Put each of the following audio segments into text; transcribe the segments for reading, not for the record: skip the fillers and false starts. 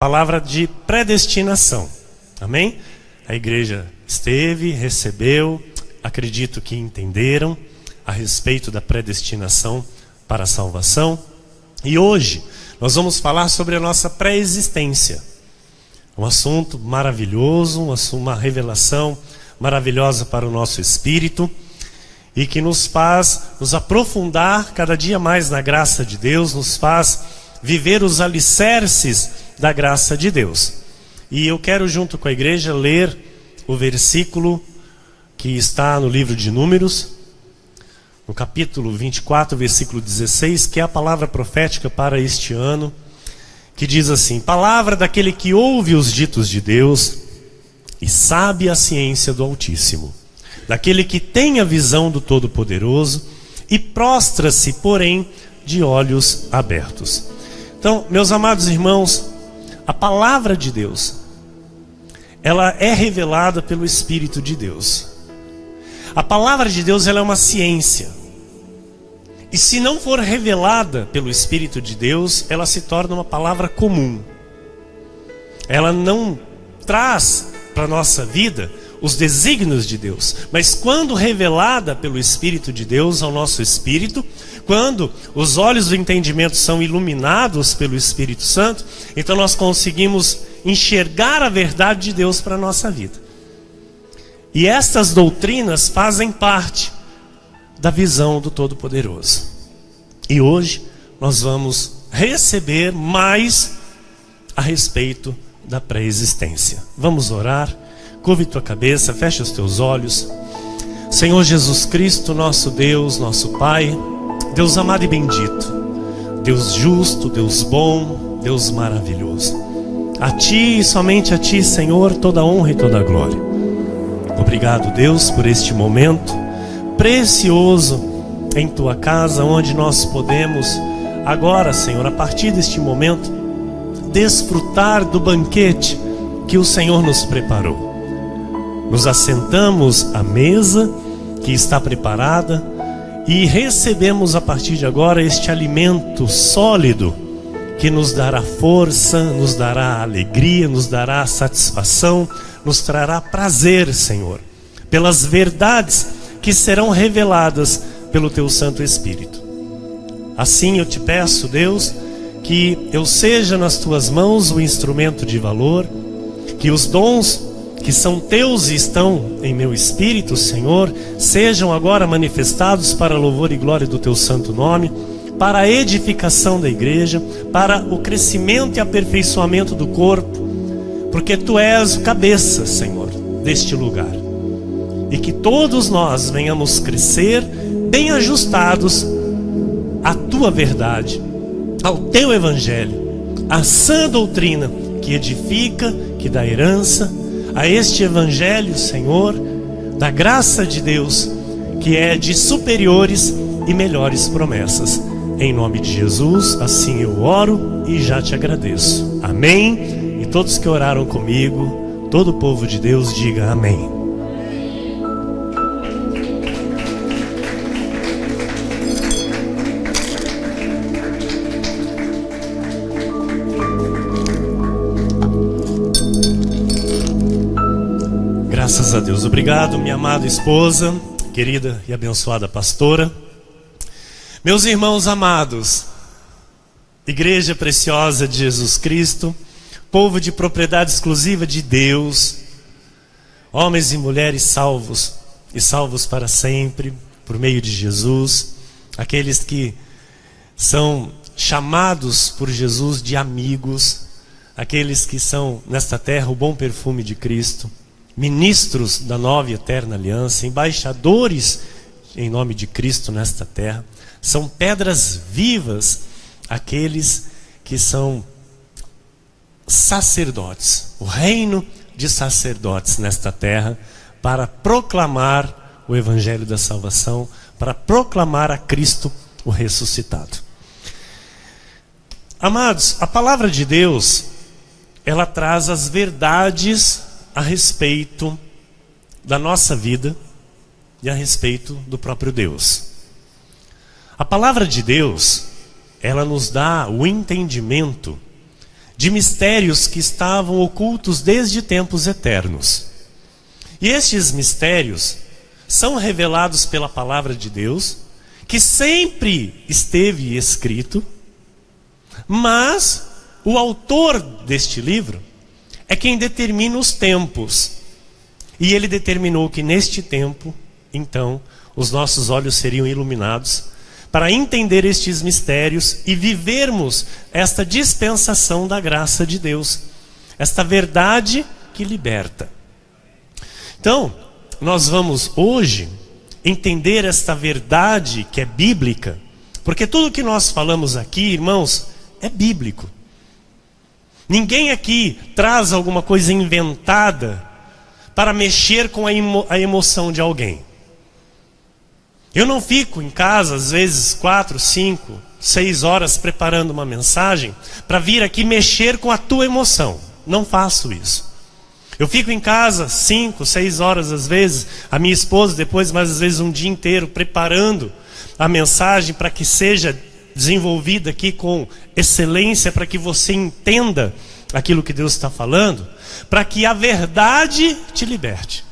Palavra de predestinação, amém? A igreja esteve, recebeu, acredito que entenderam a respeito da predestinação para a salvação. E hoje nós vamos falar sobre a nossa pré-existência. Um assunto maravilhoso, uma revelação maravilhosa para o nosso espírito e que nos faz nos aprofundar cada dia mais na graça de Deus, nos faz viver os alicerces da graça de Deus. E eu quero, junto com a igreja, ler o versículo que está no livro de Números, no capítulo 24, versículo 16, que é a palavra profética para este ano, que diz assim: palavra daquele que ouve os ditos de Deus e sabe a ciência do Altíssimo, daquele que tem a visão do Todo-Poderoso e prostra-se, porém, de olhos abertos. Então, meus amados irmãos, a palavra de Deus, ela é revelada pelo Espírito de Deus. A palavra de Deus, ela é uma ciência. E se não for revelada pelo Espírito de Deus, ela se torna uma palavra comum. Ela não traz para a nossa vida os desígnios de Deus. Mas quando revelada pelo Espírito de Deus ao nosso espírito, quando os olhos do entendimento são iluminados pelo Espírito Santo, então nós conseguimos enxergar a verdade de Deus para a nossa vida. E estas doutrinas fazem parte da visão do Todo-Poderoso. E hoje nós vamos receber mais a respeito da pré-existência. Vamos orar. Curve tua cabeça, fecha os teus olhos. Senhor Jesus Cristo, nosso Deus, nosso Pai, Deus amado e bendito, Deus justo, Deus bom, Deus maravilhoso. A Ti e somente a Ti, Senhor, toda a honra e toda a glória. Obrigado, Deus, por este momento precioso em Tua casa, onde nós podemos agora, Senhor, a partir deste momento, desfrutar do banquete que o Senhor nos preparou. Nos assentamos à mesa que está preparada e recebemos a partir de agora este alimento sólido que nos dará força, nos dará alegria, nos dará satisfação, nos trará prazer, Senhor, pelas verdades que serão reveladas pelo Teu Santo Espírito. Assim eu te peço, Deus, que eu seja nas Tuas mãos o instrumento de valor, que os dons que são Teus e estão em meu espírito, Senhor, sejam agora manifestados para louvor e glória do Teu santo nome, para a edificação da igreja, para o crescimento e aperfeiçoamento do corpo, porque Tu és o cabeça, Senhor, deste lugar. E que todos nós venhamos crescer bem ajustados à Tua verdade, ao Teu Evangelho, à sã doutrina que edifica, que dá herança, a este Evangelho, Senhor, da graça de Deus, que é de superiores e melhores promessas. Em nome de Jesus, assim eu oro e já te agradeço. Amém? E todos que oraram comigo, todo o povo de Deus, diga amém. Graças a Deus. Obrigado, minha amada esposa, querida e abençoada pastora. Meus irmãos amados, igreja preciosa de Jesus Cristo, povo de propriedade exclusiva de Deus, homens e mulheres salvos e salvos para sempre por meio de Jesus, aqueles que são chamados por Jesus de amigos, aqueles que são nesta terra o bom perfume de Cristo, ministros da nova e eterna aliança, embaixadores em nome de Cristo nesta terra, são pedras vivas, aqueles que são sacerdotes, o reino de sacerdotes nesta terra, para proclamar o Evangelho da salvação, para proclamar a Cristo o ressuscitado. Amados, a palavra de Deus, ela traz as verdades a respeito da nossa vida e a respeito do próprio Deus. A palavra de Deus, ela nos dá o entendimento de mistérios que estavam ocultos desde tempos eternos. E estes mistérios são revelados pela palavra de Deus, que sempre esteve escrito, mas o autor deste livro é quem determina os tempos. E ele determinou que neste tempo, então, os nossos olhos seriam iluminados para entender estes mistérios e vivermos esta dispensação da graça de Deus, esta verdade que liberta. Então, nós vamos hoje entender esta verdade que é bíblica, porque tudo que nós falamos aqui, irmãos, é bíblico. Ninguém aqui traz alguma coisa inventada para mexer com a emoção de alguém. Eu não fico em casa, às vezes, 4, 5, 6 horas preparando uma mensagem para vir aqui mexer com a tua emoção. Não faço isso. Eu fico em casa 5, 6 horas às vezes, a minha esposa depois mais às vezes um dia inteiro preparando a mensagem para que seja desenvolvida aqui com excelência, para que você entenda aquilo que Deus está falando, para que a verdade te liberte,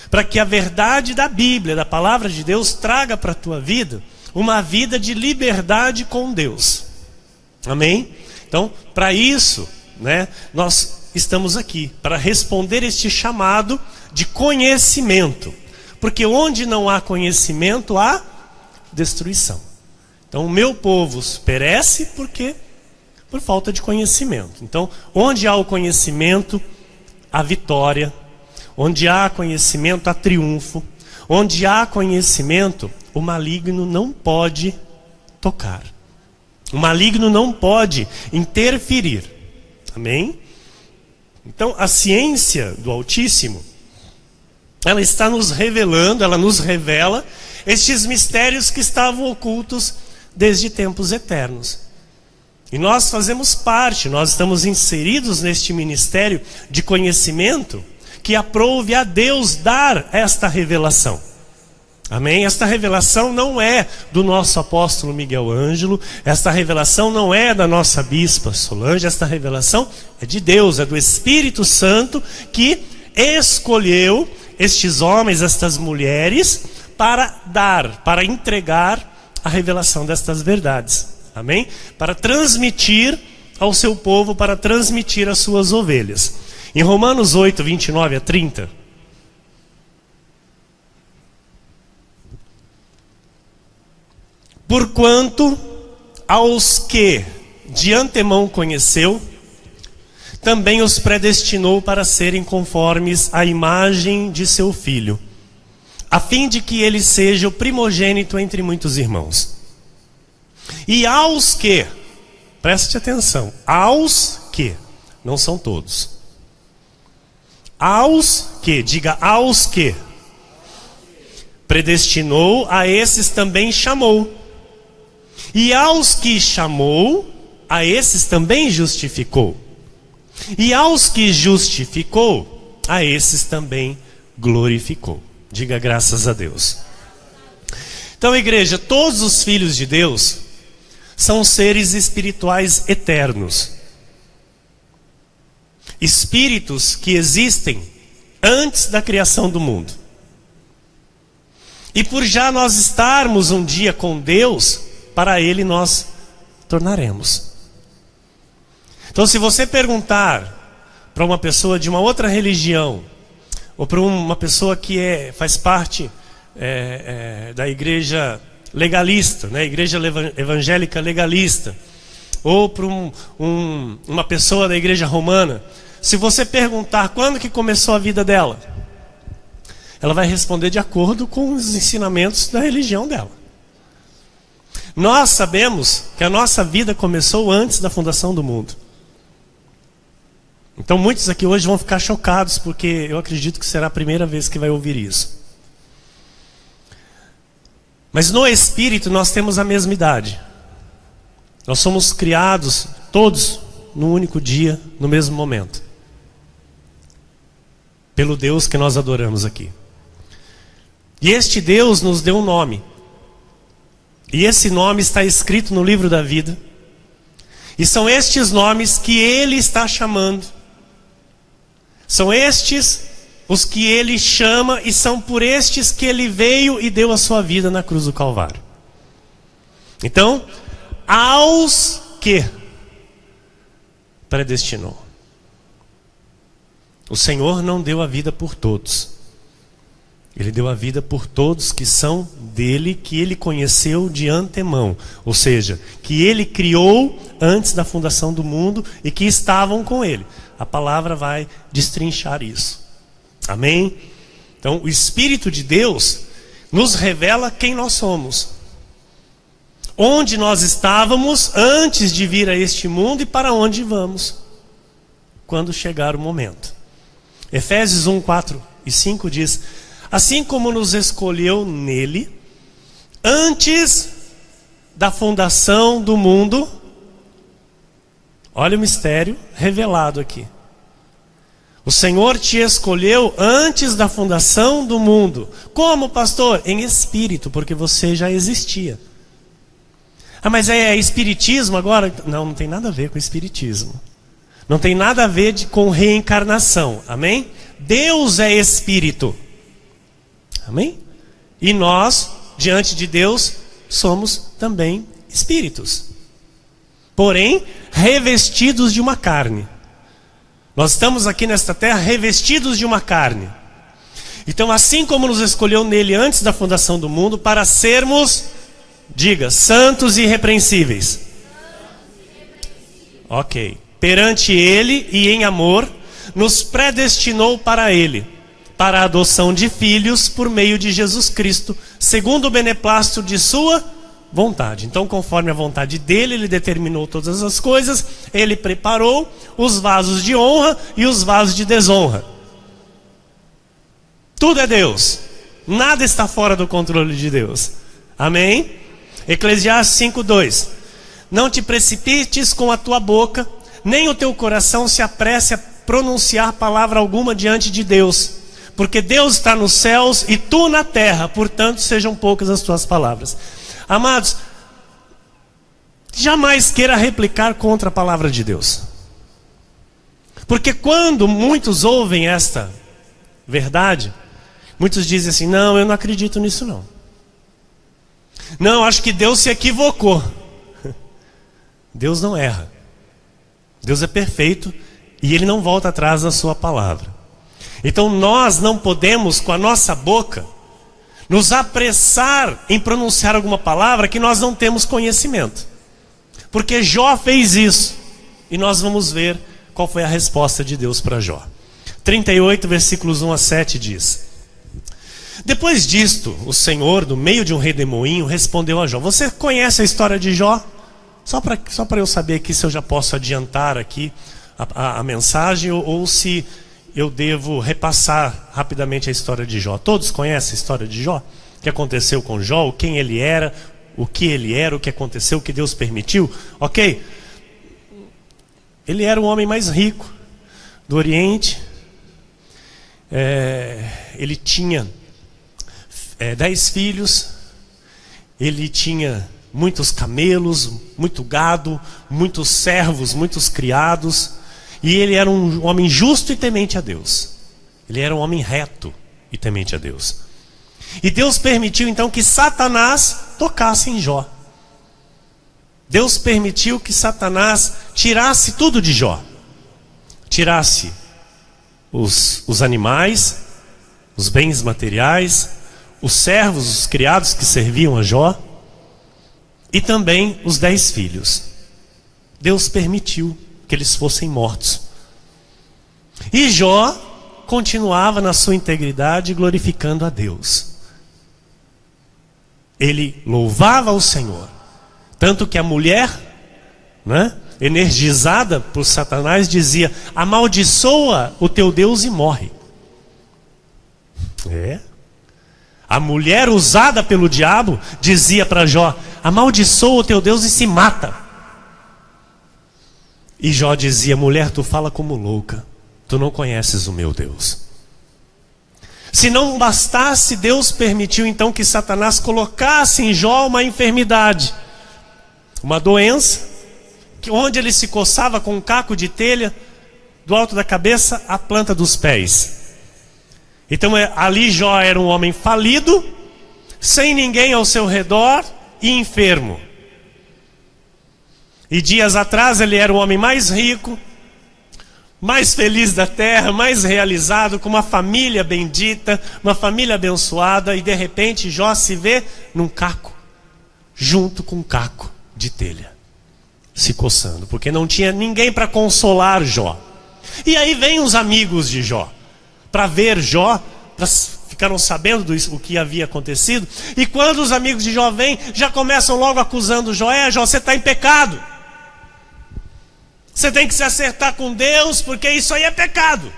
para que a verdade da Bíblia, da palavra de Deus, traga para a tua vida uma vida de liberdade com Deus. Amém? Então, para isso, nós estamos aqui, para responder este chamado de conhecimento, porque onde não há conhecimento, há destruição. Então o meu povo perece por falta de conhecimento. Então, onde há o conhecimento, há vitória. Onde há conhecimento, há triunfo. Onde há conhecimento, o maligno não pode tocar. O maligno não pode interferir. Amém? Então, a ciência do Altíssimo, ela está nos revelando, ela nos revela estes mistérios que estavam ocultos desde tempos eternos. E nós fazemos parte, nós estamos inseridos neste ministério de conhecimento que aprouve a Deus dar esta revelação. Amém? Esta revelação não é do nosso apóstolo Miguel Ângelo, esta revelação não é da nossa bispa Solange, esta revelação é de Deus, é do Espírito Santo que escolheu estes homens, estas mulheres, para entregar a revelação destas verdades. Amém? Para transmitir ao seu povo, para transmitir às suas ovelhas. Em Romanos 8, 29 a 30. Porquanto aos que de antemão conheceu, também os predestinou para serem conformes à imagem de seu Filho, a fim de que ele seja o primogênito entre muitos irmãos. E aos que, preste atenção, aos que, não são todos. Aos que, diga aos que, predestinou, a esses também chamou. E aos que chamou, a esses também justificou. E aos que justificou, a esses também glorificou. Diga graças a Deus. Então, igreja, todos os filhos de Deus são seres espirituais eternos. Espíritos que existem antes da criação do mundo. E por já nós estarmos um dia com Deus, para Ele nós tornaremos. Então, se você perguntar para uma pessoa de uma outra religião, ou para uma pessoa que faz parte da igreja legalista, igreja evangélica legalista, ou para uma pessoa da igreja romana, se você perguntar quando que começou a vida dela, ela vai responder de acordo com os ensinamentos da religião dela. Nós sabemos que a nossa vida começou antes da fundação do mundo. Então muitos aqui hoje vão ficar chocados, porque eu acredito que será a primeira vez que vai ouvir isso. Mas no Espírito nós temos a mesma idade. Nós somos criados todos num único dia, no mesmo momento. Pelo Deus que nós adoramos aqui. E este Deus nos deu um nome. E esse nome está escrito no livro da vida. E são estes nomes que ele está chamando. São estes os que ele chama, e são por estes que ele veio e deu a sua vida na cruz do Calvário. Então, aos que predestinou. O Senhor não deu a vida por todos. Ele deu a vida por todos que são dele, que ele conheceu de antemão. Ou seja, que ele criou antes da fundação do mundo e que estavam com ele. A palavra vai destrinchar isso. Amém? Então, o Espírito de Deus nos revela quem nós somos. Onde nós estávamos antes de vir a este mundo e para onde vamos quando chegar o momento. Efésios 1, 4 e 5 diz: assim como nos escolheu nele, antes da fundação do mundo. Olha o mistério revelado aqui. O Senhor te escolheu antes da fundação do mundo. Como, pastor? Em espírito, porque você já existia. Ah, mas é espiritismo agora? Não, não tem nada a ver com espiritismo. Não tem nada a ver com reencarnação. Amém? Deus é espírito. Amém? E nós, diante de Deus, somos também espíritos. Porém, revestidos de uma carne. Nós estamos aqui nesta terra revestidos de uma carne. Então, assim como nos escolheu nele antes da fundação do mundo, para sermos, diga, santos e irrepreensíveis. Ok. Perante ele e em amor, nos predestinou para ele, para a adoção de filhos por meio de Jesus Cristo, segundo o beneplácito de sua vontade. Então, conforme a vontade dele, ele determinou todas as coisas, ele preparou os vasos de honra e os vasos de desonra. Tudo é Deus. Nada está fora do controle de Deus. Amém? Eclesiastes 5:2. Não te precipites com a tua boca, nem o teu coração se apresse a pronunciar palavra alguma diante de Deus. Porque Deus está nos céus e tu na terra, portanto sejam poucas as tuas palavras. Amados, jamais queira replicar contra a palavra de Deus. Porque quando muitos ouvem esta verdade, muitos dizem assim: não, eu não acredito nisso não. Não, acho que Deus se equivocou. Deus não erra. Deus é perfeito e Ele não volta atrás da sua palavra. Então nós não podemos, com a nossa boca, nos apressar em pronunciar alguma palavra que nós não temos conhecimento. Porque Jó fez isso. E nós vamos ver qual foi a resposta de Deus para Jó. 38, versículos 1 a 7 diz: depois disto, o Senhor, no meio de um redemoinho, respondeu a Jó. Você conhece a história de Jó? Só para eu saber aqui se eu já posso adiantar aqui a mensagem ou se eu devo repassar rapidamente a história de Jó. Todos conhecem a história de Jó? O que aconteceu com Jó, quem ele era, o que aconteceu, o que Deus permitiu? Ok? Ele era o homem mais rico do Oriente. Ele tinha 10 filhos. Ele tinha muitos camelos, muito gado, muitos servos, muitos criados. E ele era um homem justo e temente a Deus. Ele era um homem reto e temente a Deus. E Deus permitiu então que Satanás tocasse em Jó. Deus permitiu que Satanás tirasse tudo de Jó. Tirasse os animais, os bens materiais, os servos, os criados que serviam a Jó, e também os 10 filhos. Deus permitiu que eles fossem mortos. E Jó continuava na sua integridade, glorificando a Deus. Ele louvava o Senhor. Tanto que a mulher, energizada por Satanás, dizia: amaldiçoa o teu Deus e morre. A mulher usada pelo diabo dizia para Jó: amaldiçoa o teu Deus e se mata. E Jó dizia: mulher, tu fala como louca, tu não conheces o meu Deus. Se não bastasse, Deus permitiu então que Satanás colocasse em Jó uma enfermidade, uma doença onde ele se coçava com um caco de telha, do alto da cabeça à planta dos pés. Então ali Jó era um homem falido, sem ninguém ao seu redor e enfermo. E dias atrás ele era o homem mais rico, mais feliz da terra, mais realizado, com uma família bendita, uma família abençoada, e de repente Jó se vê num caco, junto com um caco de telha, se coçando, porque não tinha ninguém para consolar Jó. E aí vem os amigos de Jó, para ver Jó, ficaram sabendo do que havia acontecido, e quando os amigos de Jó vêm, já começam logo acusando Jó: Jó, você está em pecado. Você tem que se acertar com Deus, porque isso aí é pecado.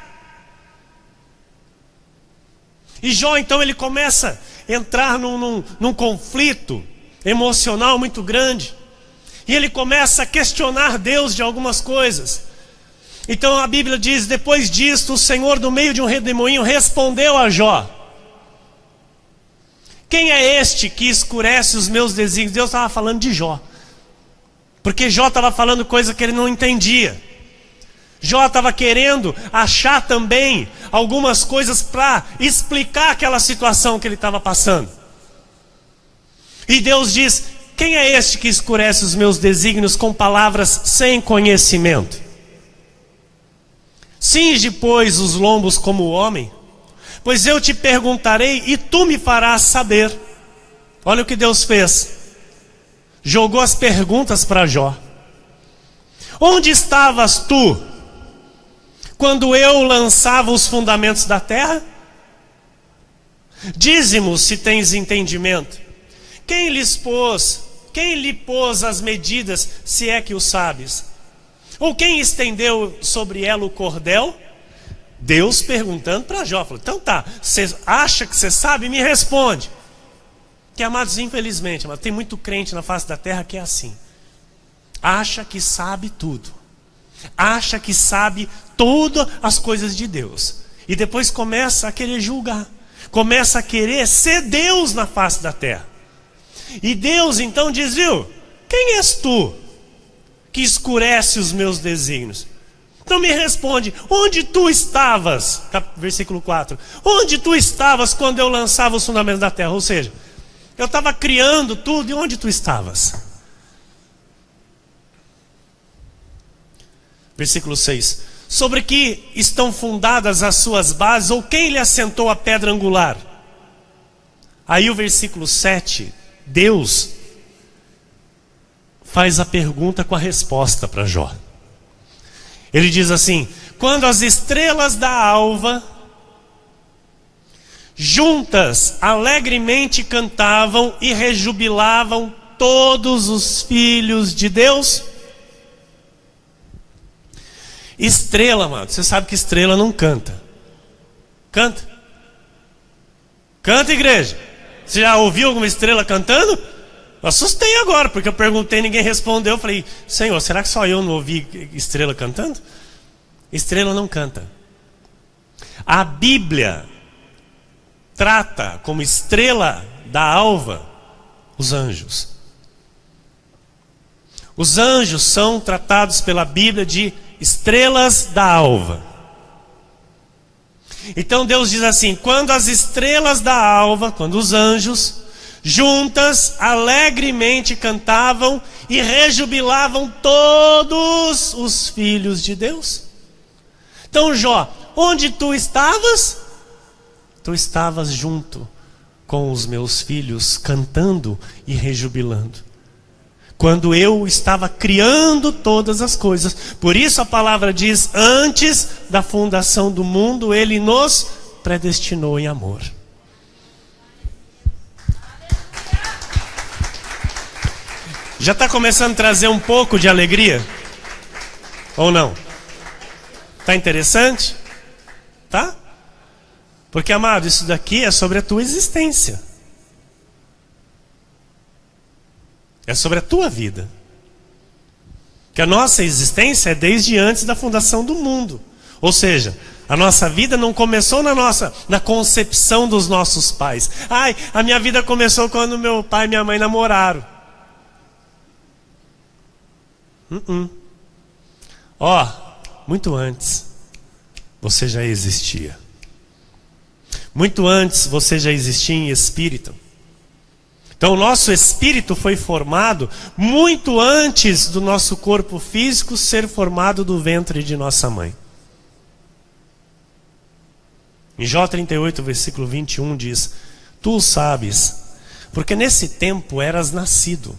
E Jó, então, ele começa a entrar num conflito emocional muito grande. E ele começa a questionar Deus de algumas coisas. Então a Bíblia diz: depois disto, o Senhor, do meio de um redemoinho, respondeu a Jó: quem é este que escurece os meus desígnios? Deus estava falando de Jó. Porque Jó estava falando coisa que ele não entendia. Jó estava querendo achar também algumas coisas para explicar aquela situação que ele estava passando. E Deus diz: quem é este que escurece os meus desígnios com palavras sem conhecimento? Cinge, pois, os lombos como o homem, pois eu te perguntarei e tu me farás saber. Olha o que Deus fez. Jogou as perguntas para Jó. Onde estavas tu quando eu lançava os fundamentos da terra? Dize-mo se tens entendimento. Quem lhe pôs as medidas, se é que o sabes? Ou quem estendeu sobre ela o cordel? Deus perguntando para Jó. Falou: então tá, você acha que você sabe? Me responde. Que, amados, infelizmente, tem muito crente na face da terra que é assim. Acha que sabe tudo. Acha que sabe todas as coisas de Deus. E depois começa a querer julgar. Começa a querer ser Deus na face da terra. E Deus então diz: viu, quem és tu que escurece os meus desígnios? Então me responde: onde tu estavas? Versículo 4. Onde tu estavas quando eu lançava os fundamentos da terra? Ou seja, eu estava criando tudo, e onde tu estavas? Versículo 6. Sobre que estão fundadas as suas bases, ou quem lhe assentou a pedra angular? Aí o versículo 7, Deus faz a pergunta com a resposta para Jó. Ele diz assim: quando as estrelas da alva juntas alegremente cantavam e rejubilavam todos os filhos de Deus. Estrela, mano, você sabe que estrela não canta. Canta? Canta, igreja. Você já ouviu alguma estrela cantando? Eu assustei agora, porque eu perguntei e ninguém respondeu. Eu falei: Senhor, será que só eu não ouvi estrela cantando? Estrela não canta. A Bíblia trata como estrela da alva os anjos. Os anjos são tratados pela Bíblia de estrelas da alva. Então Deus diz assim: quando as estrelas da alva, quando os anjos juntas alegremente cantavam e rejubilavam todos os filhos de Deus. Então, Jó, onde tu estavas? Tu estavas junto com os meus filhos, cantando e rejubilando, quando eu estava criando todas as coisas. Por isso a palavra diz: antes da fundação do mundo, Ele nos predestinou em amor. Já está começando a trazer um pouco de alegria? Ou não? Está interessante? Tá? Porque, amado, isso daqui é sobre a tua existência. É sobre a tua vida. Que a nossa existência é desde antes da fundação do mundo. Ou seja, a nossa vida não começou na concepção dos nossos pais. Ai, a minha vida começou quando meu pai e minha mãe namoraram. Muito antes você já existia. Muito antes você já existia em espírito. Então o nosso espírito foi formado muito antes do nosso corpo físico ser formado do ventre de nossa mãe. Em Jó 38, versículo 21 diz: Tu o sabes, porque nesse tempo eras nascido,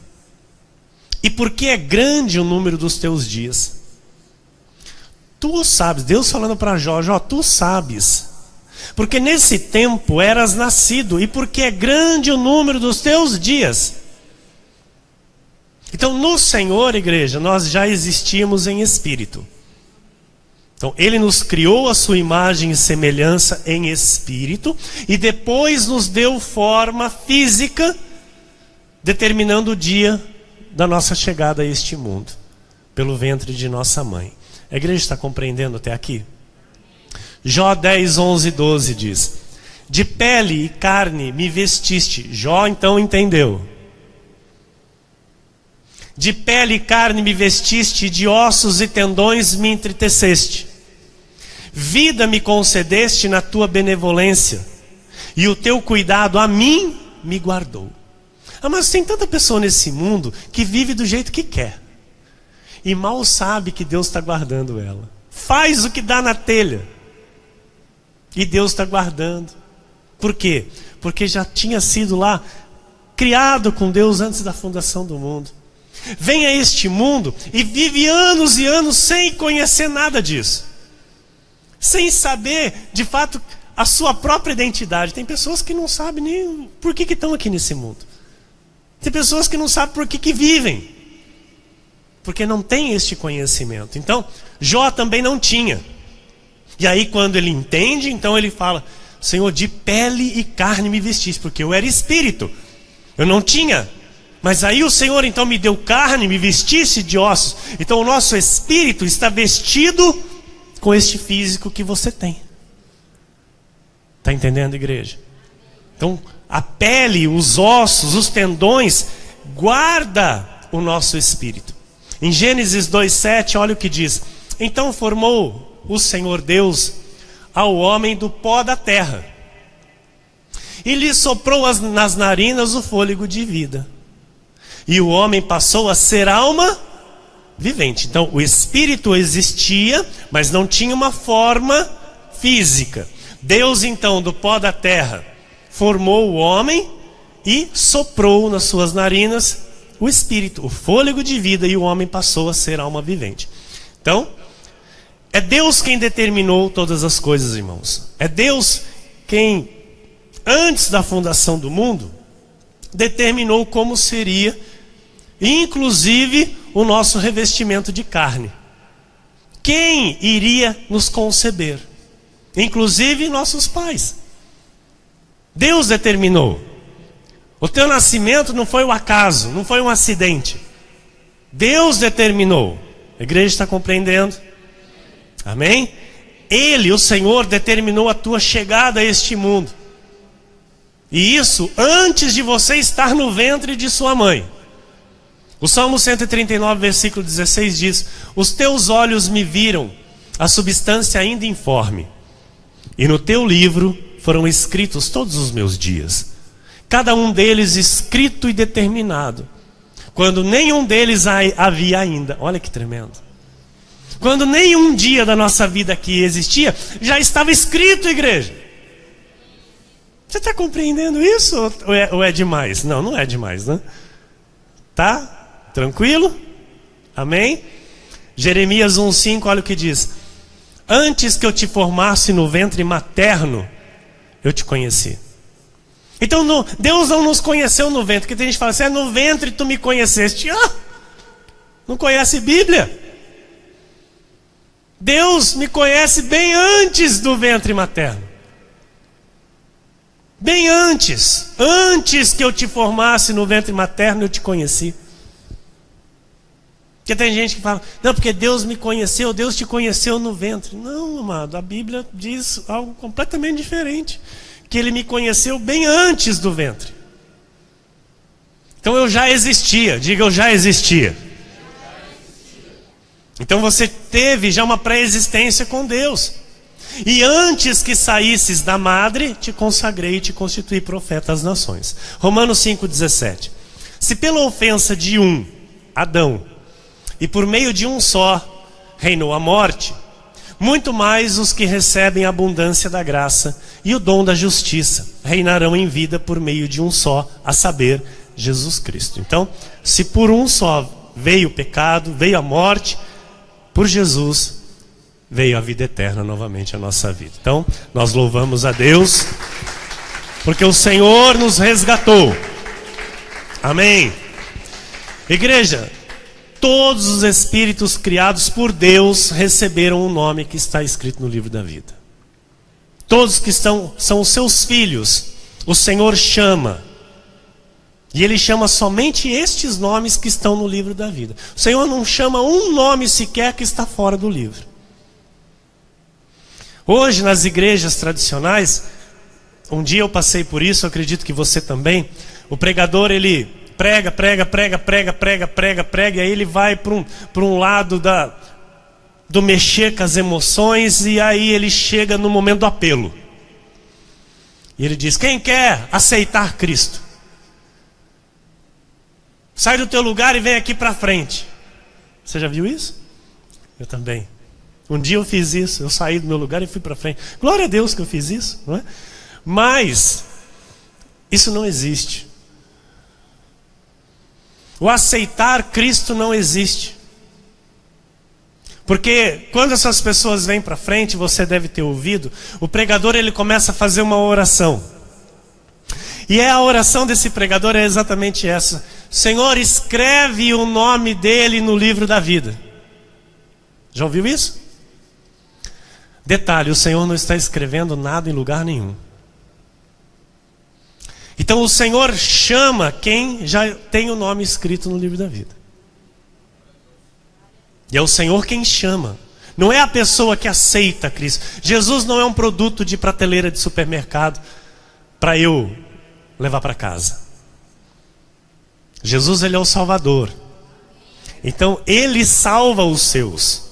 e porque é grande o número dos teus dias. Tu o sabes, Deus falando para Jó: Jó, tu sabes, porque nesse tempo eras nascido, e porque é grande o número dos teus dias. Então no Senhor, igreja, nós já existíamos em espírito. Então Ele nos criou a sua imagem e semelhança em espírito, e depois nos deu forma física, determinando o dia da nossa chegada a este mundo, pelo ventre de nossa mãe. A igreja está compreendendo até aqui? Jó 10, 11, 12 diz: De pele e carne me vestiste. Jó então entendeu. De pele e carne me vestiste, de ossos e tendões me entreteceste. Vida me concedeste na tua benevolência, e o teu cuidado a mim me guardou. Mas tem tanta pessoa nesse mundo que vive do jeito que quer, e mal sabe que Deus está guardando ela. Faz o que dá na telha, e Deus está guardando. Por quê? Porque já tinha sido lá criado com Deus antes da fundação do mundo. Vem a este mundo e vive anos e anos sem conhecer nada disso, sem saber de fato a sua própria identidade. Tem pessoas que não sabem nem por que estão aqui nesse mundo. Tem pessoas que não sabem por que vivem, porque não tem este conhecimento. Então Jó também não tinha. E aí quando ele entende, então ele fala: Senhor, de pele e carne me vestiste, porque eu era espírito, eu não tinha. Mas aí o Senhor então me deu carne, me vestisse de ossos. Então o nosso espírito está vestido com este físico que você tem. Está entendendo, igreja? Então a pele, os ossos, os tendões guarda o nosso espírito. Em Gênesis 2:7, olha o que diz: Então formou o Senhor Deus ao homem do pó da terra, e lhe soprou nas narinas o fôlego de vida, e o homem passou a ser alma vivente. Então o espírito existia, mas não tinha uma forma física. Deus então do pó da terra formou o homem e soprou nas suas narinas o espírito, o fôlego de vida, e o homem passou a ser alma vivente. Então é Deus quem determinou todas as coisas, irmãos. É Deus quem, antes da fundação do mundo, determinou como seria, inclusive, o nosso revestimento de carne. Quem iria nos conceber? Inclusive nossos pais. Deus determinou. O teu nascimento não foi um acaso, não foi um acidente. Deus determinou. A igreja está compreendendo? Amém? Ele, o Senhor, determinou a tua chegada a este mundo. E isso antes de você estar no ventre de sua mãe. O Salmo 139, versículo 16 diz: Os teus olhos me viram, a substância ainda informe, e no teu livro foram escritos todos os meus dias, cada um deles escrito e determinado, quando nenhum deles havia ainda. Olha que tremendo. Quando nenhum dia da nossa vida aqui existia, já estava escrito, igreja. Você está compreendendo isso? Ou é demais? Não, não é demais, né? Tá? Tranquilo? Amém? Jeremias 1,5, olha o que diz: Antes que eu te formasse no ventre materno, eu te conheci. Então Deus não nos conheceu no ventre, porque tem gente que fala assim: no ventre tu me conheceste. Não conhece Bíblia? Deus me conhece bem antes do ventre materno. Bem antes. Antes que eu te formasse no ventre materno, eu te conheci. Porque tem gente que fala: não, porque Deus me conheceu, Deus te conheceu no ventre. Não, amado, a Bíblia diz algo completamente diferente. Que Ele me conheceu bem antes do ventre. Então eu já existia. Diga, eu já existia. Então você teve já uma pré-existência com Deus. E antes que saísses da madre, te consagrei e te constituí profeta às nações. Romanos 5,17. Se pela ofensa de um, Adão, e por meio de um só, reinou a morte, muito mais os que recebem a abundância da graça e o dom da justiça reinarão em vida por meio de um só, a saber, Jesus Cristo. Então, se por um só veio o pecado, veio a morte, por Jesus veio a vida eterna novamente à nossa vida. Então, nós louvamos a Deus, porque o Senhor nos resgatou. Amém. Igreja, todos os espíritos criados por Deus receberam um nome que está escrito no livro da vida. Todos que são os seus filhos, o Senhor chama. E Ele chama somente estes nomes que estão no livro da vida. O Senhor não chama um nome sequer que está fora do livro. Hoje, nas igrejas tradicionais, um dia eu passei por isso, eu acredito que você também. O pregador, ele prega, e aí ele vai para um lado do mexer com as emoções, e aí ele chega no momento do apelo. E ele diz: quem quer aceitar Cristo? Sai do teu lugar e vem aqui para frente. Você já viu isso? Eu também. Um dia eu fiz isso, eu saí do meu lugar e fui para frente. Glória a Deus que eu fiz isso, não é? Mas isso não existe. O aceitar Cristo não existe. Porque quando essas pessoas vêm para frente, você deve ter ouvido, o pregador ele começa a fazer uma oração. E a oração desse pregador é exatamente essa: Senhor, escreve o nome dele no livro da vida. Já ouviu isso? Detalhe, o Senhor não está escrevendo nada em lugar nenhum. Então o Senhor chama quem já tem o nome escrito no livro da vida. E é o Senhor quem chama. Não é a pessoa que aceita Cristo. Jesus não é um produto de prateleira de supermercado para eu levar para casa. Jesus, ele é o Salvador. Então ele salva os seus.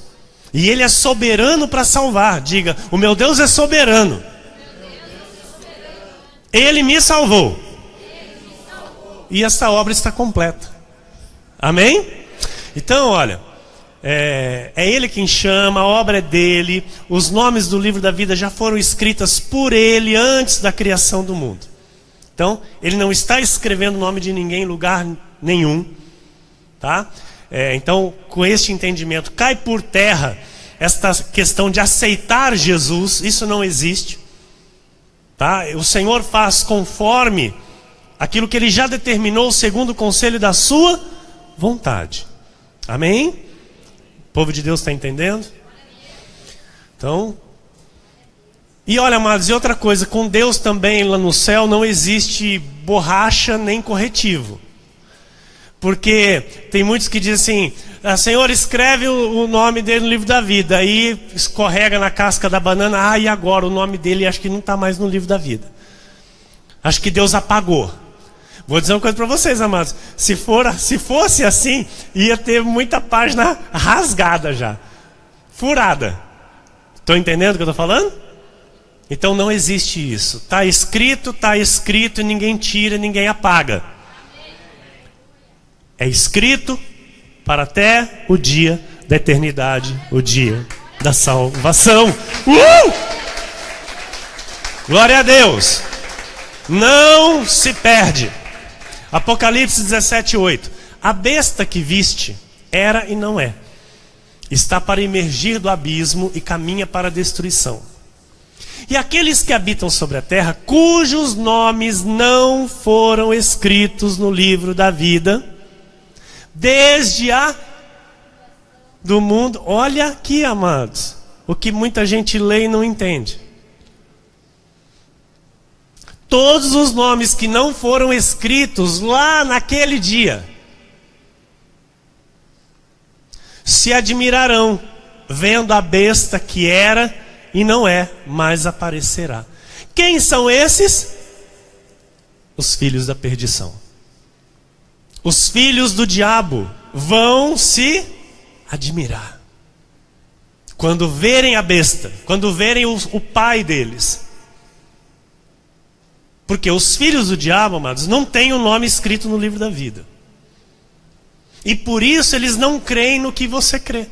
E ele é soberano para salvar. Diga: o meu Deus é soberano. Ele me salvou. E esta obra está completa. Amém? Então, olha, é Ele quem chama, a obra é dele. Os nomes do livro da vida já foram escritas por Ele antes da criação do mundo. Então, Ele não está escrevendo o nome de ninguém em lugar nenhum, tá? Então, com este entendimento, cai por terra esta questão de aceitar Jesus. Isso não existe. Tá? O Senhor faz conforme aquilo que Ele já determinou segundo o conselho da sua vontade. Amém? O povo de Deus está entendendo? Então, e olha, amados, e outra coisa, com Deus também lá no céu não existe borracha nem corretivo. Porque tem muitos que dizem assim: Senhor, escreve o nome dele no livro da vida. Aí escorrega na casca da banana. E agora o nome dele acho que não está mais no livro da vida. Acho que Deus apagou. Vou dizer uma coisa para vocês, amados. Se fosse assim, ia ter muita página rasgada já. Furada. Estão entendendo o que eu estou falando? Então não existe isso. Está escrito e ninguém tira, ninguém apaga. É escrito para até o dia da eternidade, o dia da salvação. Glória a Deus. Não se perde. Apocalipse 17:8. A besta que viste era e não é. Está para emergir do abismo e caminha para a destruição. E aqueles que habitam sobre a terra, cujos nomes não foram escritos no livro da vida, desde a do mundo. Olha aqui, amados, o que muita gente lê e não entende. Todos os nomes que não foram escritos lá naquele dia se admirarão, vendo a besta que era e não é, mas aparecerá. Quem são esses? Os filhos da perdição. Os filhos do diabo vão se admirar. Quando verem a besta, quando verem o pai deles. Porque os filhos do diabo, amados, não têm o nome escrito no livro da vida. E por isso eles não creem no que você crê.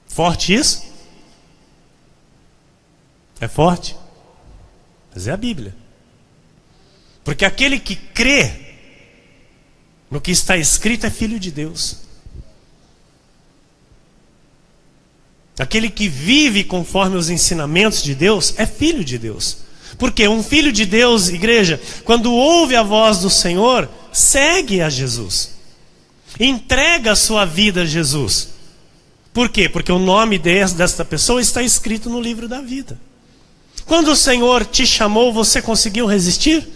Forte isso? É forte? Mas é a Bíblia. Porque aquele que crê no que está escrito é filho de Deus. Aquele que vive conforme os ensinamentos de Deus é filho de Deus. Porque um filho de Deus, igreja, quando ouve a voz do Senhor, segue a Jesus. Entrega a sua vida a Jesus. Por quê? Porque o nome desta pessoa está escrito no livro da vida. Quando o Senhor te chamou, você conseguiu resistir?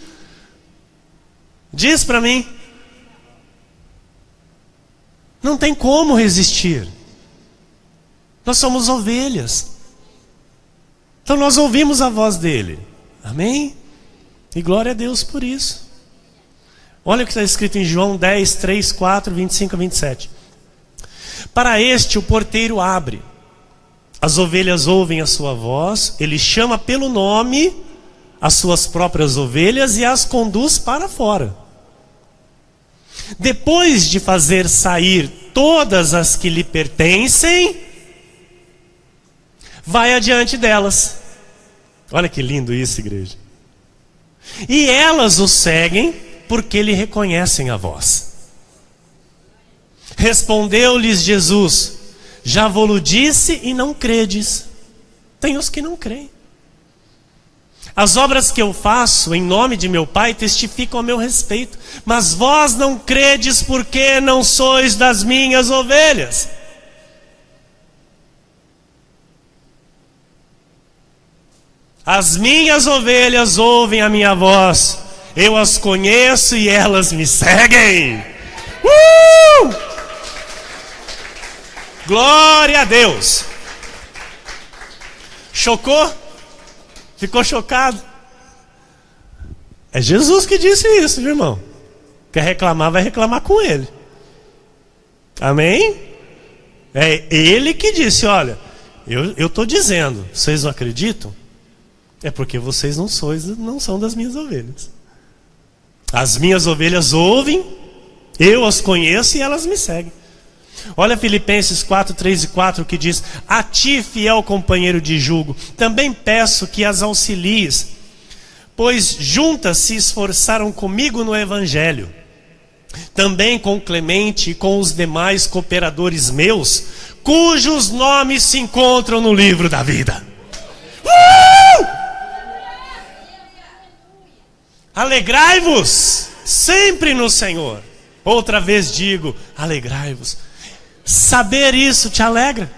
Diz para mim. Não tem como resistir. Nós somos ovelhas. Então nós ouvimos a voz dele. Amém? E glória a Deus por isso. Olha o que está escrito em João 10, 3, 4, 25 a 27. Para este o porteiro abre. As ovelhas ouvem a sua voz. Ele chama pelo nome as suas próprias ovelhas e as conduz para fora. Depois de fazer sair todas as que lhe pertencem, vai adiante delas. Olha que lindo isso, igreja. E elas o seguem porque lhe reconhecem a voz. Respondeu-lhes Jesus: já vou-lo disse e não credes. Tem os que não creem. As obras que eu faço em nome de meu Pai testificam a meu respeito, mas vós não credes porque não sois das minhas ovelhas. As minhas ovelhas ouvem a minha voz, eu as conheço e elas me seguem. Glória a Deus. Chocou? Ficou chocado? É Jesus que disse isso, meu irmão. Quer reclamar, vai reclamar com ele. Amém? É ele que disse: olha, eu estou dizendo, vocês não acreditam? É porque vocês não são das minhas ovelhas. As minhas ovelhas ouvem, eu as conheço e elas me seguem. Olha Filipenses 4, 3 e 4 que diz: a ti, fiel companheiro de jugo, também peço que as auxilies, pois juntas se esforçaram comigo no Evangelho. Também com Clemente e com os demais cooperadores meus, cujos nomes se encontram no livro da vida. Alegrai-vos sempre no Senhor. Outra vez digo, alegrai-vos. Saber isso te alegra?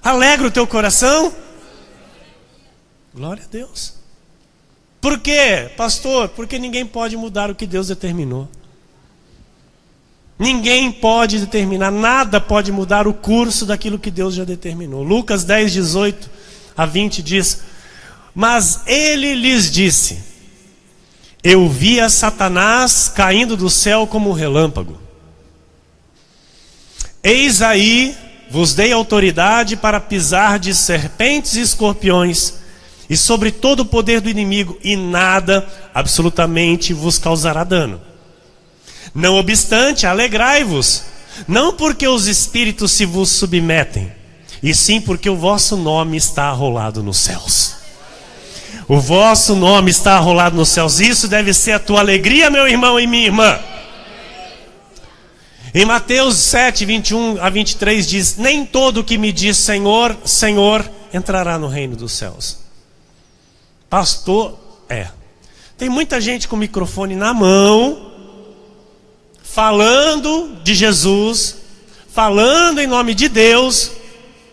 Alegra o teu coração? Glória a Deus. Por quê, pastor? Porque ninguém pode mudar o que Deus determinou. Ninguém pode determinar, nada pode mudar o curso daquilo que Deus já determinou. Lucas 10, 18 a 20 diz: mas ele lhes disse: eu via Satanás caindo do céu como um relâmpago. Eis aí, vos dei autoridade para pisar de serpentes e escorpiões, e sobre todo o poder do inimigo, e nada absolutamente vos causará dano. Não obstante, alegrai-vos, não porque os espíritos se vos submetem, e sim porque o vosso nome está arrolado nos céus. O vosso nome está arrolado nos céus. Isso deve ser a tua alegria, meu irmão e minha irmã. Em Mateus 7, 21 a 23 diz: nem todo que me diz Senhor, Senhor, entrará no reino dos céus. Pastor, tem muita gente com o microfone na mão, falando de Jesus, falando em nome de Deus,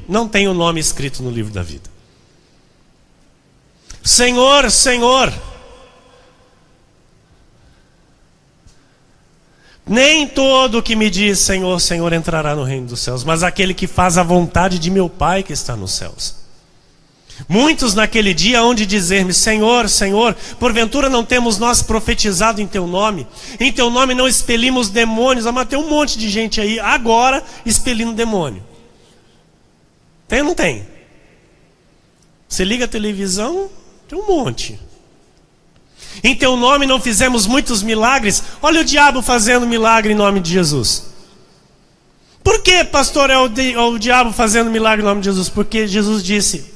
não tem o nome escrito no livro da vida. Senhor, Senhor. Nem todo que me diz Senhor, Senhor entrará no reino dos céus, mas aquele que faz a vontade de meu Pai que está nos céus. Muitos naquele dia hão de dizer-me: Senhor, Senhor, porventura não temos nós profetizado em Teu nome? Em Teu nome não expelimos demônios? Mas tem um monte de gente aí agora expelindo demônio. Tem ou não tem? Você liga a televisão, tem um monte. Em Teu nome não fizemos muitos milagres? Olha o diabo fazendo milagre em nome de Jesus. Por que, pastor, é o diabo fazendo milagre em nome de Jesus? Porque Jesus disse: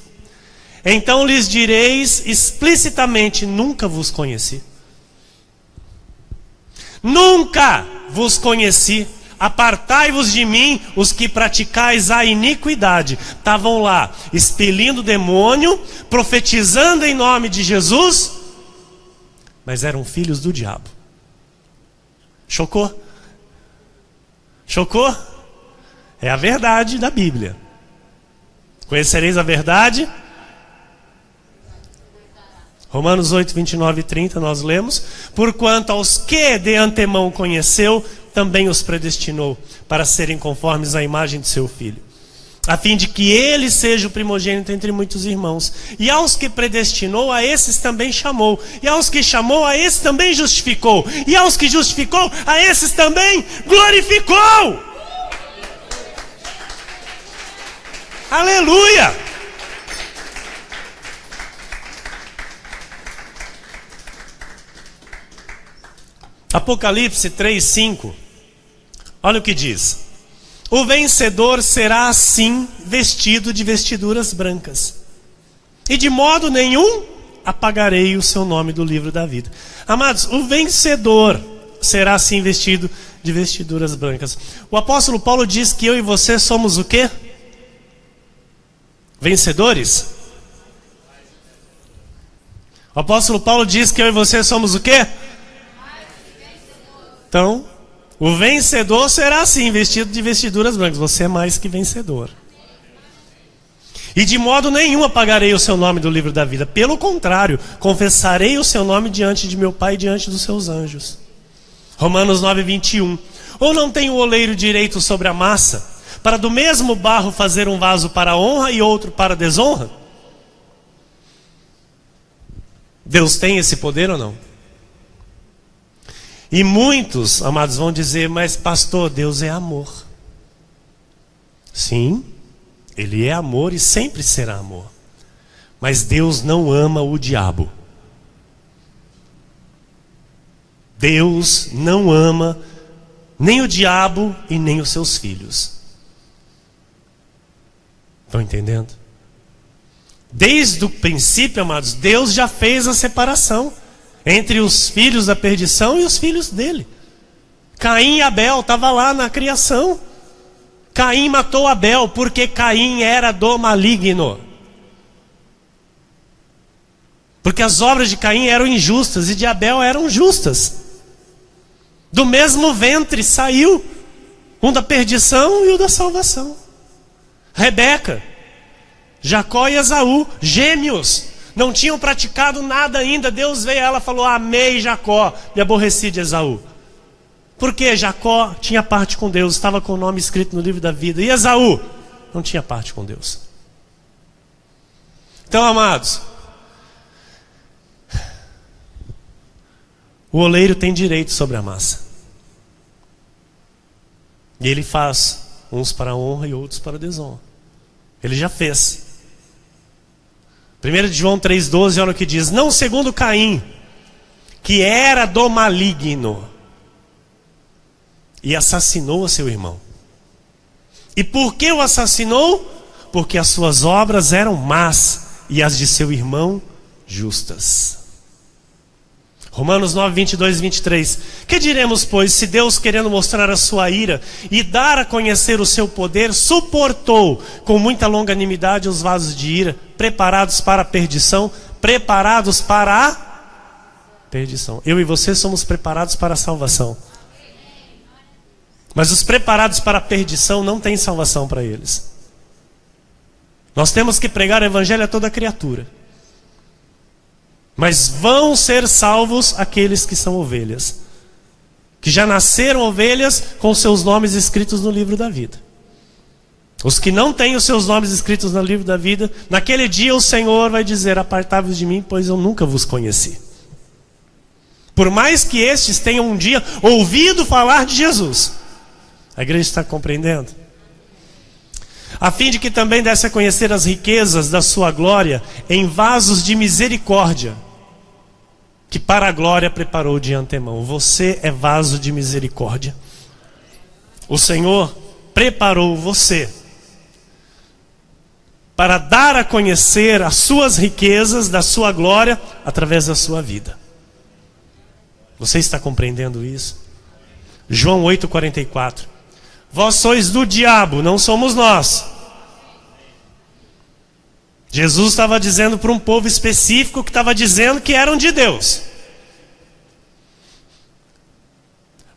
então lhes direis explicitamente: nunca vos conheci. Nunca vos conheci. Apartai-vos de mim, os que praticais a iniquidade. Estavam lá expelindo demônio, profetizando em nome de Jesus, mas eram filhos do diabo. Chocou? Chocou? É a verdade da Bíblia. Conhecereis a verdade? Romanos 8, 29 e 30 nós lemos: porquanto aos que de antemão conheceu, também os predestinou para serem conformes à imagem de seu Filho, a fim de que ele seja o primogênito entre muitos irmãos. E aos que predestinou, a esses também chamou. E aos que chamou, a esses também justificou. E aos que justificou, a esses também glorificou. Aleluia! Apocalipse 3:5. Olha o que diz: o vencedor será assim vestido de vestiduras brancas, e de modo nenhum apagarei o seu nome do livro da vida. Amados, o vencedor será assim vestido de vestiduras brancas. O apóstolo Paulo diz que eu e você somos o quê? Vencedores? O apóstolo Paulo diz que eu e você somos o quê? Então, o vencedor será assim, vestido de vestiduras brancas. Você é mais que vencedor. E de modo nenhum apagarei o seu nome do livro da vida. Pelo contrário, confessarei o seu nome diante de meu Pai e diante dos seus anjos. Romanos 9, 21. Ou não tem o oleiro direito sobre a massa, para do mesmo barro fazer um vaso para a honra e outro para a desonra? Deus tem esse poder ou não? E muitos, amados, vão dizer: mas pastor, Deus é amor. Sim, Ele é amor e sempre será amor. Mas Deus não ama o diabo. Deus não ama nem o diabo e nem os seus filhos. Estão entendendo? Desde o princípio, amados, Deus já fez a separação entre os filhos da perdição e os filhos dele. Caim e Abel, estava lá na criação. Caim matou Abel porque Caim era do maligno. Porque as obras de Caim eram injustas e de Abel eram justas. Do mesmo ventre saiu um da perdição e o da salvação. Rebeca, Jacó e Esaú, gêmeos, não tinham praticado nada ainda. Deus veio a ela e falou: amei Jacó, me aborreci de Esaú. Porque Jacó tinha parte com Deus, estava com o nome escrito no livro da vida. E Esaú não tinha parte com Deus. Então, amados, o oleiro tem direito sobre a massa. E ele faz uns para a honra e outros para a desonra. Ele já fez. 1 João 3,12, olha o que diz: não segundo Caim, que era do maligno, e assassinou a seu irmão. E por que o assassinou? Porque as suas obras eram más e as de seu irmão justas. Romanos 9, 22 e 23. Que diremos, pois, se Deus, querendo mostrar a sua ira e dar a conhecer o seu poder, suportou com muita longanimidade os vasos de ira, preparados para a perdição, preparados para a perdição. Eu e você somos preparados para a salvação. Mas os preparados para a perdição não têm salvação para eles. Nós temos que pregar o evangelho a toda criatura. Mas vão ser salvos aqueles que são ovelhas, que já nasceram ovelhas com seus nomes escritos no livro da vida. Os que não têm os seus nomes escritos no livro da vida, naquele dia o Senhor vai dizer: apartai-vos de mim, pois eu nunca vos conheci. Por mais que estes tenham um dia ouvido falar de Jesus. A igreja está compreendendo? A fim de que também desse a conhecer as riquezas da sua glória em vasos de misericórdia, que para a glória preparou de antemão. Você é vaso de misericórdia. O Senhor preparou você para dar a conhecer as suas riquezas da sua glória através da sua vida. Você está compreendendo isso? João 8,44. Vós sois do diabo, não somos nós. Jesus estava dizendo para um povo específico que estava dizendo que eram de Deus.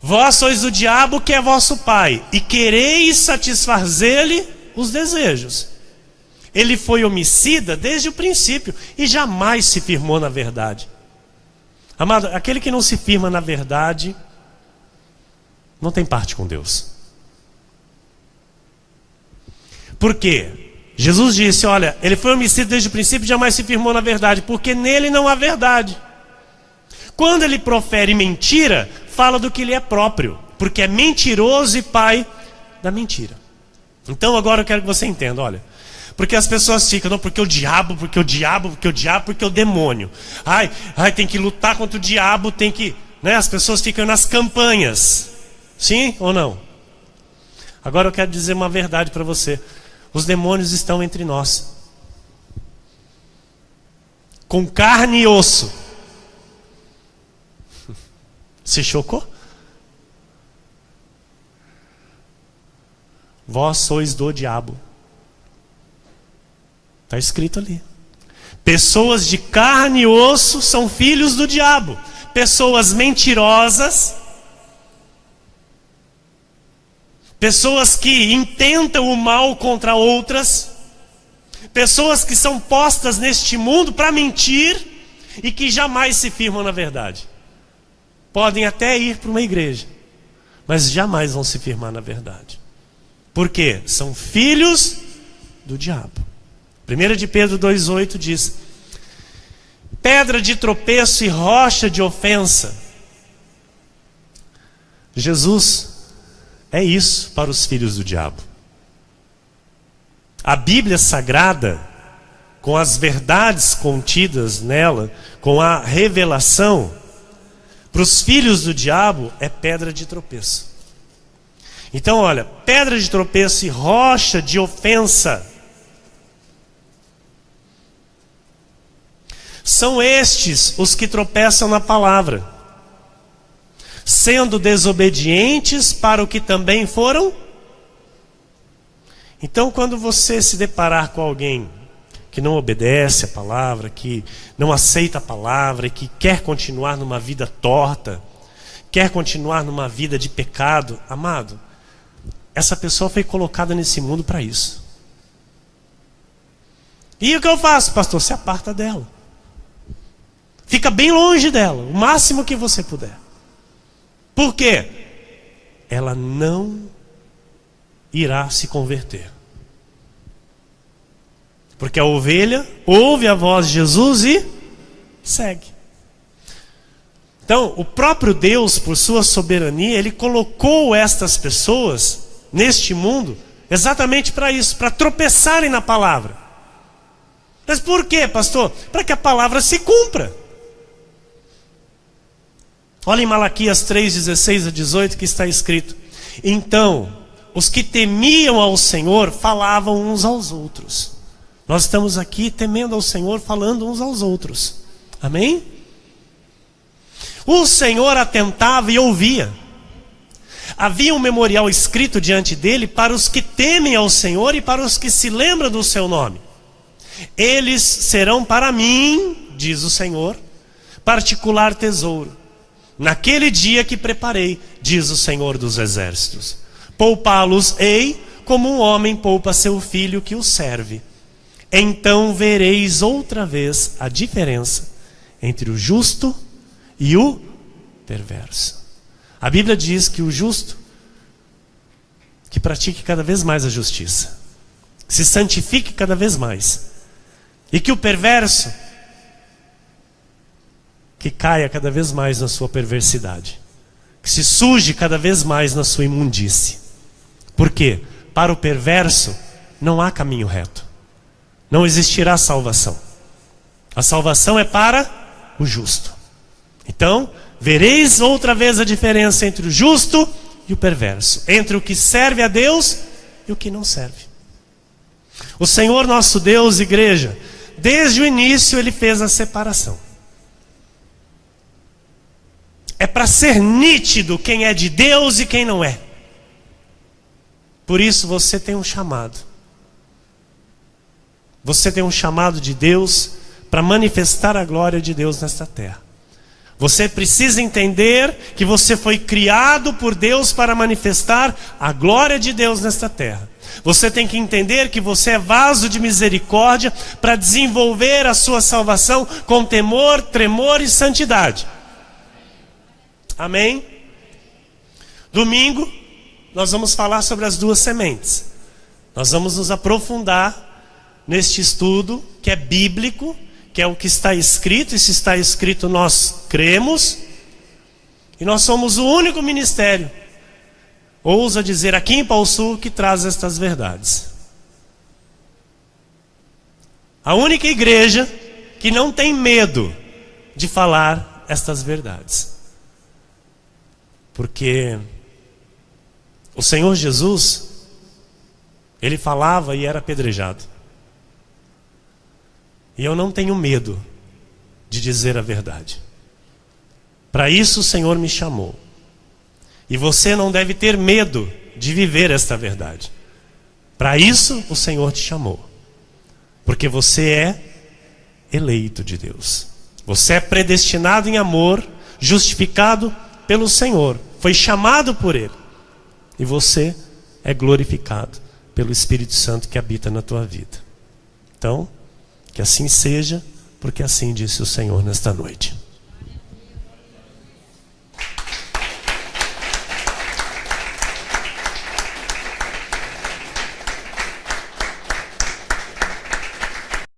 Vós sois do diabo, que é vosso pai, e quereis satisfazer-lhe os desejos. Ele foi homicida desde o princípio e jamais se firmou na verdade. Amado, aquele que não se firma na verdade não tem parte com Deus. Por quê? Jesus disse: olha, ele foi homicida desde o princípio e jamais se firmou na verdade, porque nele não há verdade. Quando ele profere mentira, fala do que lhe é próprio, porque é mentiroso e pai da mentira. Então agora eu quero que você entenda, olha. Porque as pessoas ficam, não, porque o diabo, porque o diabo, porque o diabo, porque o demônio. Ai, tem que lutar contra o diabo, tem que... Né? As pessoas ficam nas campanhas. Sim ou não? Agora eu quero dizer uma verdade para você. Os demônios estão entre nós. Com carne e osso. Se chocou? Vós sois do diabo. Está escrito ali. Pessoas de carne e osso são filhos do diabo. Pessoas mentirosas. Pessoas que intentam o mal contra outras. Pessoas que são postas neste mundo para mentir e que jamais se firmam na verdade. Podem até ir para uma igreja, mas jamais vão se firmar na verdade. Por quê? São filhos do diabo. 1 de Pedro 2,8 diz: pedra de tropeço e rocha de ofensa. Jesus é isso para os filhos do diabo. A Bíblia Sagrada, com as verdades contidas nela, com a revelação, para os filhos do diabo é pedra de tropeço. Então olha, pedra de tropeço e rocha de ofensa. São estes os que tropeçam na palavra, sendo desobedientes para o que também foram. Então, quando você se deparar com alguém que não obedece a palavra, que não aceita a palavra e que quer continuar numa vida torta, quer continuar numa vida de pecado, amado, essa pessoa foi colocada nesse mundo para isso. E o que eu faço, pastor? Se aparta dela. Fica bem longe dela, o máximo que você puder. Por quê? Ela não irá se converter. Porque a ovelha ouve a voz de Jesus e segue. Então, o próprio Deus, por sua soberania, Ele colocou estas pessoas neste mundo exatamente para isso, para tropeçarem na palavra. Mas por quê, pastor? Para que a palavra se cumpra. Olha em Malaquias 3:16-18 que está escrito: então, os que temiam ao Senhor falavam uns aos outros. Nós estamos aqui temendo ao Senhor, falando uns aos outros. Amém? O Senhor atentava e ouvia. Havia um memorial escrito diante dele para os que temem ao Senhor e para os que se lembram do seu nome. Eles serão para mim, diz o Senhor, particular tesouro. Naquele dia que preparei, diz o Senhor dos exércitos. Poupá-los-ei como um homem poupa seu filho que o serve. Então vereis outra vez a diferença entre o justo e o perverso. A Bíblia diz que o justo, que pratique cada vez mais a justiça, que se santifique cada vez mais. E que o perverso, que caia cada vez mais na sua perversidade. Que se suje cada vez mais na sua imundície. Por quê? Para o perverso não há caminho reto. Não existirá salvação. A salvação é para o justo. Então, vereis outra vez a diferença entre o justo e o perverso. Entre o que serve a Deus e o que não serve. O Senhor nosso Deus, igreja, desde o início Ele fez a separação. É para ser nítido quem é de Deus e quem não é. Por isso você tem um chamado. Você tem um chamado de Deus para manifestar a glória de Deus nesta terra. Você precisa entender que você foi criado por Deus para manifestar a glória de Deus nesta terra. Você tem que entender que você é vaso de misericórdia para desenvolver a sua salvação com temor, tremor e santidade. Amém? Domingo, nós vamos falar sobre as duas sementes. Nós vamos nos aprofundar neste estudo que é bíblico, que é o que está escrito, e se está escrito nós cremos, e nós somos o único ministério, ousa dizer aqui em Pau Sul, que traz estas verdades. A única igreja que não tem medo de falar estas verdades. Porque o Senhor Jesus, Ele falava e era apedrejado. E eu não tenho medo de dizer a verdade. Para isso o Senhor me chamou. E você não deve ter medo de viver esta verdade. Para isso o Senhor te chamou. Porque você é eleito de Deus. Você é predestinado em amor, justificado pelo Senhor. Foi chamado por Ele. E você é glorificado pelo Espírito Santo que habita na tua vida. Então, que assim seja, porque assim disse o Senhor nesta noite.